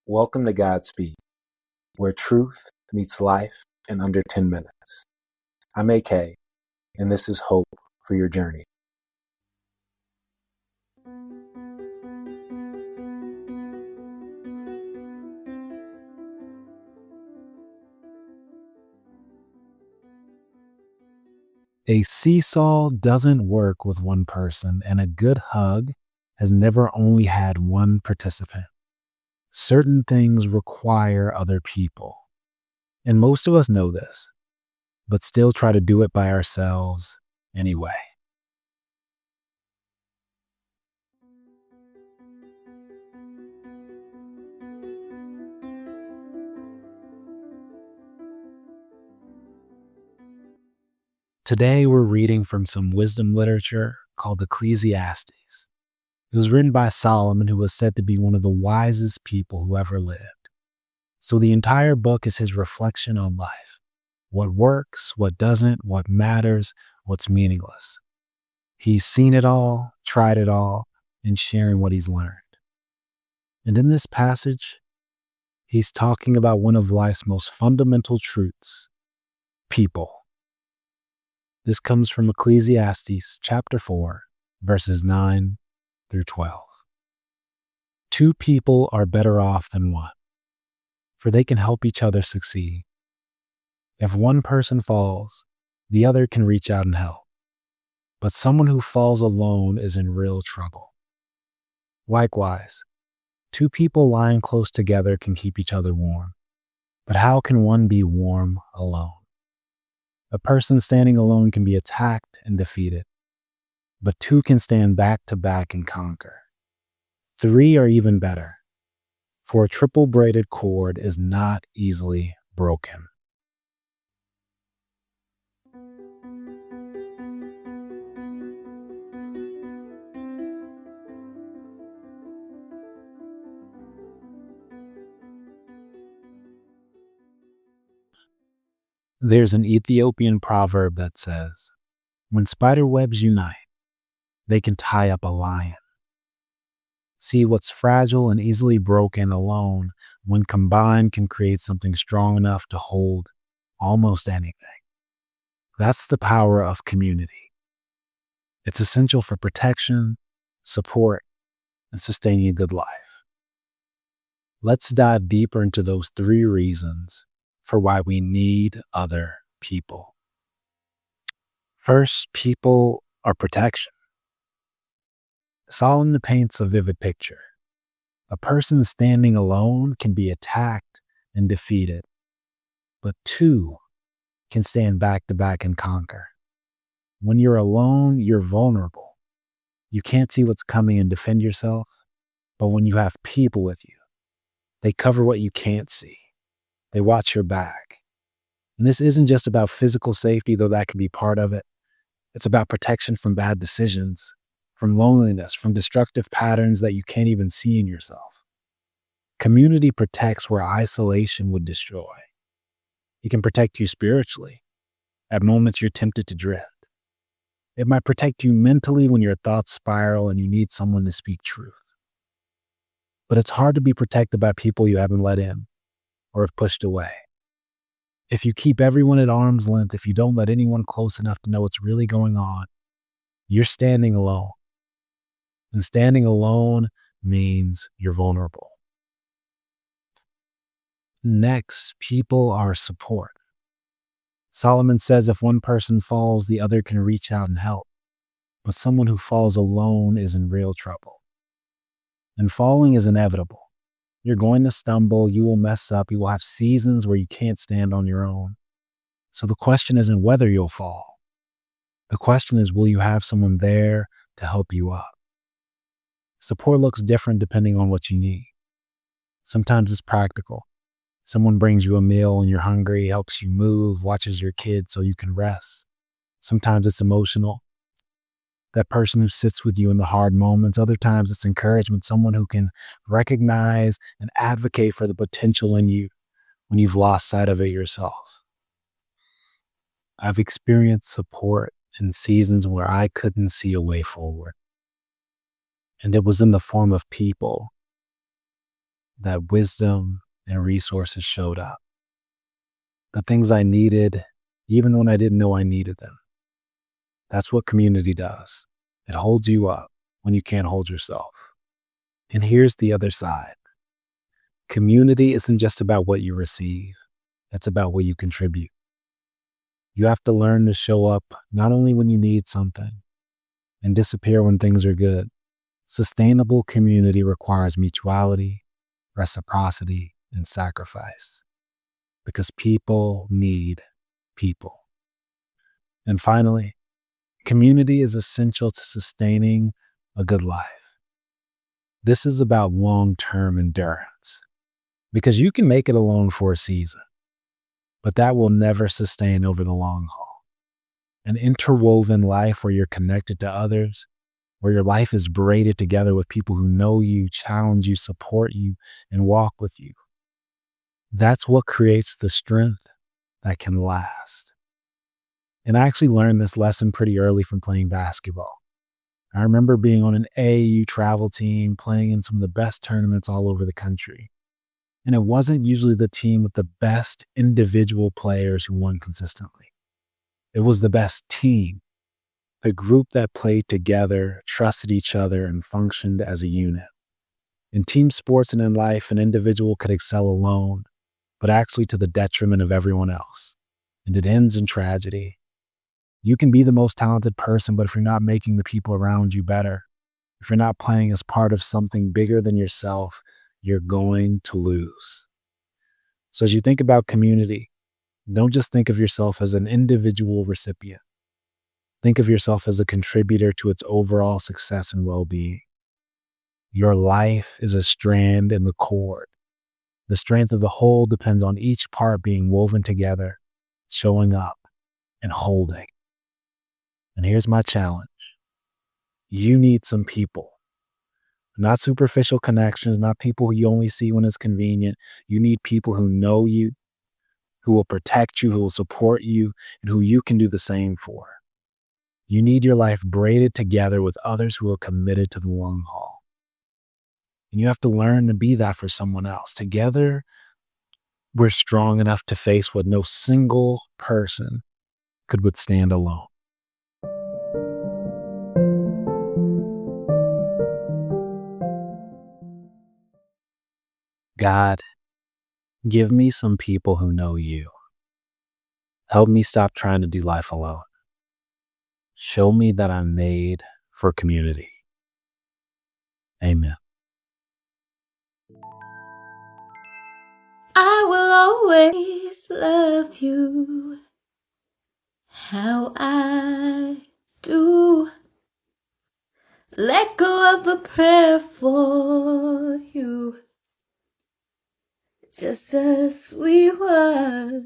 Welcome to GODSpeed, where truth meets life in under 10 minutes. I'm AK, and this is hope for your journey. A seesaw doesn't work with one person, and a good hug has never only had one participant. Certain things require other people. And most of us know this, but still try to do it by ourselves anyway. Today, we're reading from some wisdom literature called Ecclesiastes. It was written by Solomon, who was said to be one of the wisest people who ever lived. So the entire book is his reflection on life. What works, what doesn't, what matters, what's meaningless. He's seen it all, tried it all, and sharing what he's learned. And in this passage, he's talking about one of life's most fundamental truths: people. This comes from Ecclesiastes chapter 4, verses 9 through 12. Two people are better off than one, for they can help each other succeed. If one person falls, the other can reach out and help. But someone who falls alone is in real trouble. Likewise, two people lying close together can keep each other warm. But how can one be warm alone? A person standing alone can be attacked and defeated, but two can stand back to back and conquer. Three are even better, for a triple braided cord is not easily broken. There's an Ethiopian proverb that says, when spider webs unite, they can tie up a lion. See, what's fragile and easily broken alone, when combined, can create something strong enough to hold almost anything. That's the power of community. It's essential for protection, support, and sustaining a good life. Let's dive deeper into those three reasons for why we need other people. First, people are protection. Solomon paints a vivid picture. A person standing alone can be attacked and defeated, but two can stand back to back and conquer. When you're alone, you're vulnerable. You can't see what's coming and defend yourself, but when you have people with you, they cover what you can't see. They watch your back. And this isn't just about physical safety, though that can be part of it. It's about protection from bad decisions, from loneliness, from destructive patterns that you can't even see in yourself. Community protects where isolation would destroy. It can protect you spiritually. At moments you're tempted to drift. It might protect you mentally when your thoughts spiral and you need someone to speak truth. But it's hard to be protected by people you haven't let in or have pushed away. If you keep everyone at arm's length, if you don't let anyone close enough to know what's really going on, you're standing alone. And standing alone means you're vulnerable. Next, people are support. Solomon says if one person falls, the other can reach out and help. But someone who falls alone is in real trouble. And falling is inevitable. You're going to stumble, you will mess up, you will have seasons where you can't stand on your own. So the question isn't whether you'll fall. The question is, will you have someone there to help you up? Support looks different depending on what you need. Sometimes it's practical. Someone brings you a meal when you're hungry, helps you move, watches your kids so you can rest. Sometimes it's emotional. That person who sits with you in the hard moments. Other times it's encouragement, someone who can recognize and advocate for the potential in you when you've lost sight of it yourself. I've experienced support in seasons where I couldn't see a way forward. And it was in the form of people that wisdom and resources showed up. The things I needed, even when I didn't know I needed them. That's what community does. It holds you up when you can't hold yourself. And here's the other side. Community isn't just about what you receive. It's about what you contribute. You have to learn to show up not only when you need something and disappear when things are good. Sustainable community requires mutuality, reciprocity, and sacrifice because people need people. And finally, community is essential to sustaining a good life. This is about long-term endurance because you can make it alone for a season, but that will never sustain over the long haul. An interwoven life where you're connected to others, where your life is braided together with people who know you, challenge you, support you, and walk with you. That's what creates the strength that can last. And I actually learned this lesson pretty early from playing basketball. I remember being on an AAU travel team, playing in some of the best tournaments all over the country. And it wasn't usually the team with the best individual players who won consistently. It was the best team, the group that played together, trusted each other, and functioned as a unit. In team sports and in life, an individual could excel alone, but actually to the detriment of everyone else. And it ends in tragedy. You can be the most talented person, but if you're not making the people around you better, if you're not playing as part of something bigger than yourself, you're going to lose. So as you think about community, don't just think of yourself as an individual recipient. Think of yourself as a contributor to its overall success and well-being. Your life is a strand in the cord. The strength of the whole depends on each part being woven together, showing up, and holding. And here's my challenge. You need some people. Not superficial connections, not people who you only see when it's convenient. You need people who know you, who will protect you, who will support you, and who you can do the same for. You need your life braided together with others who are committed to the long haul. And you have to learn to be that for someone else. Together, we're strong enough to face what no single person could withstand alone. God, give me some people who know you. Help me stop trying to do life alone. Show me that I'm made for community. Amen. I will always love you how I do. Let go of a prayer for you, just as we were.